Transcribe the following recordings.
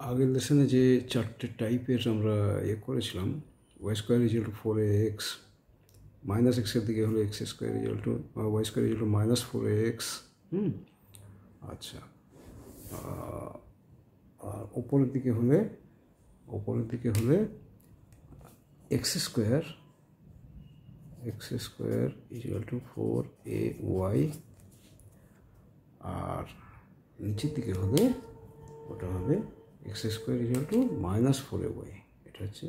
আগের লেসনে যে চারটে টাইপের আমরা করেছিলাম, Y square equal to 4ax, minus এক্সের দিকে হলো X square equal to Y square equal to minus 4ax। আচ্ছা, আর ওপরের দিকে হলে X square equal to 4ay, আর নিচের দিকে হলে ওটা হবে X square equal to minus 4ay। এটা হচ্ছে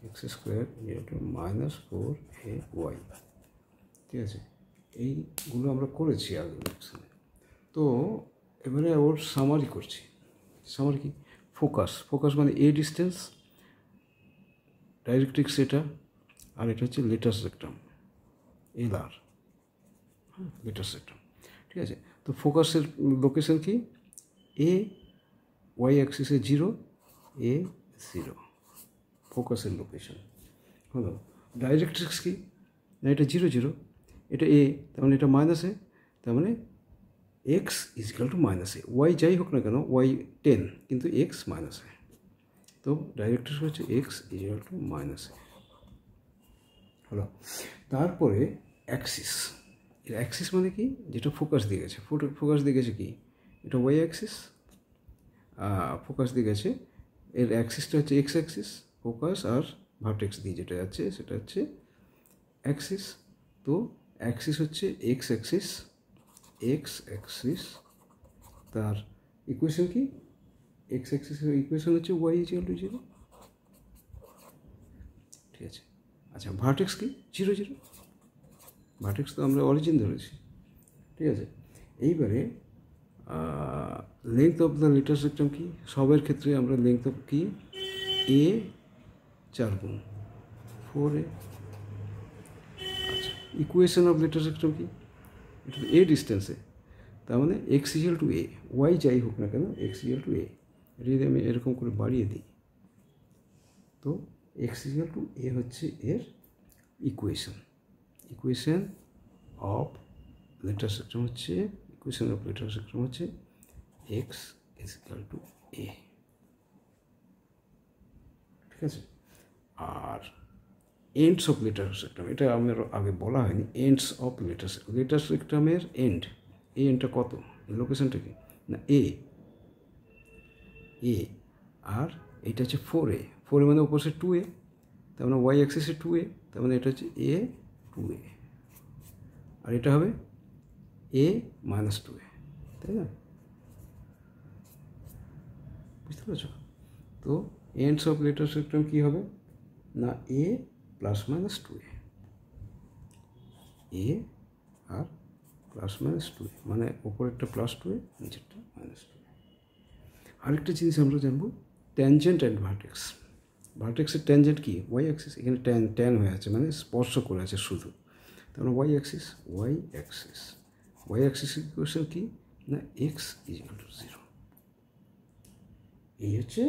X square equal to minus 4ay। ঠিক আছে, এইগুলো আমরা করেছি আগের লেকচারে। তো এবারে ওর সামারি করছি। সামারি কি? ফোকাস মানে এ ডিস্টেন্স, ডাইরেক্ট্রিক্স এটা, আর এটা হচ্ছে লেটার সেক্ট্রাম LR, লেটার সেক্ট্রাম। ঠিক আছে, তো ফোকাসের লোকেশন কি? এ ওয়াই অ্যাক্সিসে 0, A 0, ফোকাসের লোকেশন হলো। ডাইরেক্ট্রিক্স কি? না, এটা 0 0, এটা A, তার মানে এটা মাইনাস A, তার মানে X equal to minus A। Y যাই হোক না কেন, ওয়াই 10, কিন্তু এক্স মাইনাস A, তো ডাইরেক্ট্রিক্স হচ্ছে x equal to minus A হলো। তারপরে অ্যাক্সিস মানে কি? যেটা ফোকাস দিয়ে গেছে, ফোকাস দিয়ে গেছে কি? এটা ওয়াই অ্যাক্সিস, ফোকাস দিয়ে গেছে। এর অ্যাক্সিসটা হচ্ছে এক্স অ্যাক্সিস, ফোকাস আর ভার্টেক্স দিয়ে যেটা যাচ্ছে সেটা হচ্ছে অ্যাক্সিস। তো অ্যাক্সিস হচ্ছে এক্স অ্যাক্সিস, তার ইকুয়েশন কি? এক্স অ্যাক্সিসের ইকুয়েশন হচ্ছে ওয়াই ইজিক্যাল টু 0। ঠিক আছে, আচ্ছা, ভার্টেক্স কি? 0 0, ভার্টেক্স তো আমরা অরিজিন ধরেছি। ঠিক আছে, এইবারে length of the latus rectum কি? সবের ক্ষেত্রে আমরা লেংথ অফ কি? A 4 গুণ 4a। আচ্ছা, ইকুয়েশন অফ লেটার সেক্ট্রাম কি? এটা তো এ ডিস্টেন্সে, তার মানে X equal to A, Y যাই হোক না কেন এক্স ইজিক্যাল টু A। এটা যদি আমি এরকম করে বাড়িয়ে দিই, তো এক্স ইজিক্যাল টু A হচ্ছে এর ইকুয়েশন অফ লেটার সেক্ট্রাম হচ্ছে এক্স ইজিক্যাল টু A। ঠিক আছে, আর এন্ডস অফ লেটার সেক্ট্রাম, এটা আমার আগে বলা হয়নি। এন্ডস অফ লেটার সেক্ট্রামের এন্ডটা কত? লোকেশনটা কি? না এ, আর এটা হচ্ছে 4a মানে উপর সে 2a, তার মানে ওয়াই অ্যাক্সিসে 2a, তার মানে এটা হচ্ছে A 2a, আর এটা হবে A মাইনাস 2a, তাই না? বুঝতে পেরেছ? তো এন্ডস অফ লেটার সেক্ট্রাম কী হবে? না A plus minus 2a, A আর প্লাস মাইনাস 2a, মানে ওপরেরটা প্লাস 2a, নিচেরটা মাইনাস 2a। আরেকটা জিনিস আমরা জানবো, ট্যানজেন্ট অ্যান্ড ভার্টেক্সের ট্যানজেন্ট কি? Y axis. এখানে ট্যান হয়ে আছে, মানে স্পর্শ করে আছে শুধু, তারপরে ওয়াই অ্যাক্সিস ইকুয়েশন কি? না এক্স ইজিক্যাল টু 0। এই হচ্ছে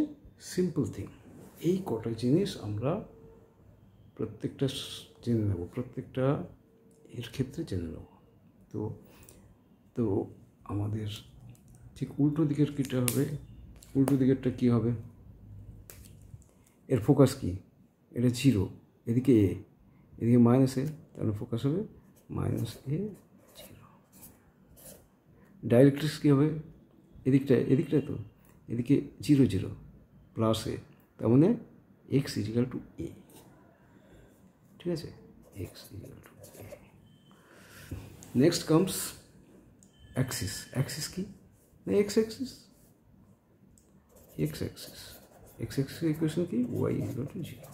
সিম্পল থিং। এই কটা জিনিস আমরা প্রত্যেকটা জেনে নেব, প্রত্যেকটা এর ক্ষেত্রে জেনে নেব। তো আমাদের ঠিক উল্টো দিকের কীটা হবে? উল্টো দিকেরটা কী হবে? এর ফোকাস কি? এটা 0, এদিকে A, এদিকে মাইনাস A, তাহলে ফোকাস হবে মাইনাস A 0। ডাইরেক্ট্রিক্স কী হবে? এদিকটায় তো, এদিকে 0 0 প্লাস A, তার মানে এক্স ইজিক্যাল টু A। ঠিক আছে, x equal to A। Next comes axis কি? না এক্স অ্যাক্সিস ইকুয়েশন কি? Y equal to 0।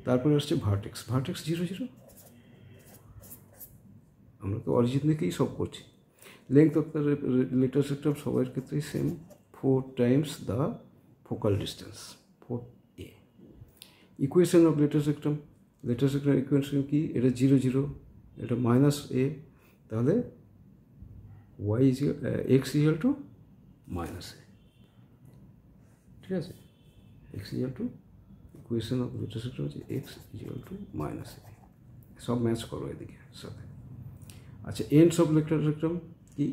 তারপরে আসছে ভার্টেক্স 0 0, আমরা তো অরিজিন থেকেই সব করছি। Length of the latus rectum সবার ক্ষেত্রেই same, 4 times the focal distance, 4a। Equation of latus rectum equation কি? এটা 0 0, এটা মাইনাস A, তাহলে y x equal to minus A। ঠিক আছে, x equal to, equation of latus rectum হচ্ছে x equal to minus A। সব match করো এদিকে সাথে। আচ্ছা, এন্ডস অফ লেটার সেক্ট্রাম কি?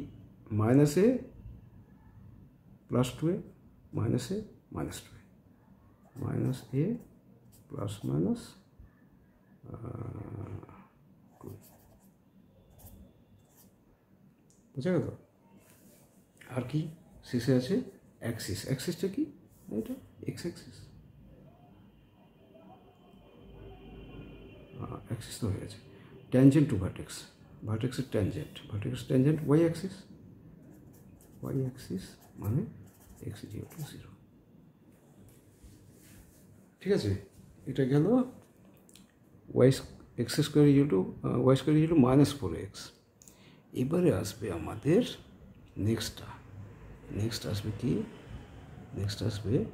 Minus A plus 2a, minus a minus two A, minus A plus minus two, বুঝা গেল? আর কি শেষে আছে অ্যাক্সিস, অ্যাক্সিসটা কি এটা এক্স অ্যাক্সিস, অ্যাক্সিস তো হয়ে গেছে। ট্যানজেন্ট টু ভার্টেক্স, ভার্টেক্সের tangent y axis, y axis মানে এক্স ইকুয়াল টু 0। ঠিক আছে, এটা গেল y x square equal to Y square equal to minus 4x। এবারে আসবে আমাদের নেক্সট আসবে কি, নেক্সট আসবে